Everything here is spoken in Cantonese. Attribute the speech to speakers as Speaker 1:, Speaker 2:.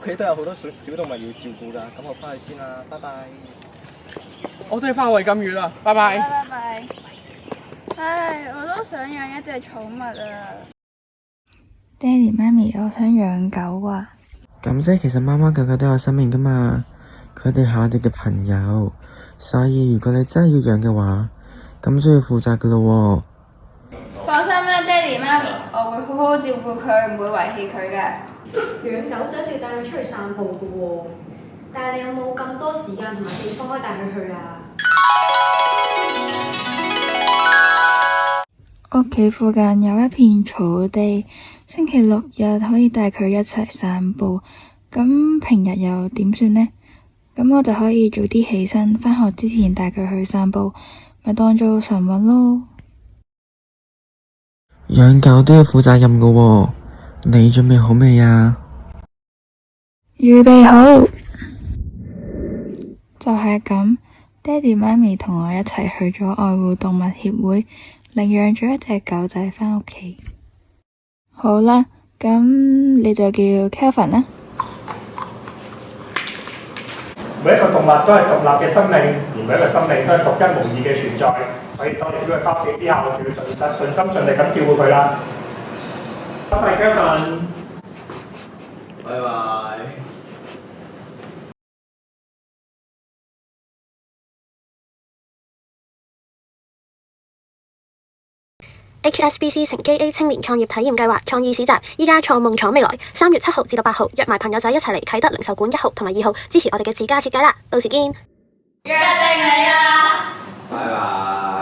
Speaker 1: 企都有好多小動物要照顧㗎，咁我翻去先啦，拜拜。
Speaker 2: 我真係翻去咁遠啦，拜拜。
Speaker 3: 拜拜。唉，我都想養一隻寵物啊！
Speaker 4: 爹哋媽咪，我想養狗啊！
Speaker 5: 咁即係其實貓貓狗狗都有生命噶嘛，佢哋係我哋嘅朋友，所以如果你真係要養嘅話，咁就要負責噶咯喎。
Speaker 3: 放心啦，爹哋媽咪，我會好好照顧佢，唔會遺棄佢嘅。
Speaker 6: 養狗仔一定要帶佢出去散步噶喎，但係你有冇咁多時間同埋地方可以帶佢去啊？
Speaker 4: 屋企附近有一片草地，星期六日可以帶佢一齊散步。咁平日又點算呢？咁我就可以早啲起身，返學之前帶佢去散步，咪當做晨運咯。
Speaker 5: 養狗都要負責任噶喎，你準備好未啊？
Speaker 4: 預備好，就係咁。爹哋媽咪同我一齊去咗愛護動物協會，領養咗一隻狗仔返屋企。好啦，咁你就叫 Kelvin 啦。
Speaker 7: 每一個動物都係獨立嘅生命，而每一個生命都係獨一無二嘅存在。所以當你小佢返屋企之後，就要盡心盡力咁照顧佢啦。拜拜 Kelvin，
Speaker 1: 拜拜。
Speaker 8: HSBC 乘機 A 青年創業體驗計劃創意市集，依家創夢闖未來，3月7號至到8號，約埋朋友仔一齊嚟啟德零售館1號同埋2號，支持我哋嘅自家設計啦，到時見。
Speaker 3: 約定你啦！
Speaker 1: 拜拜。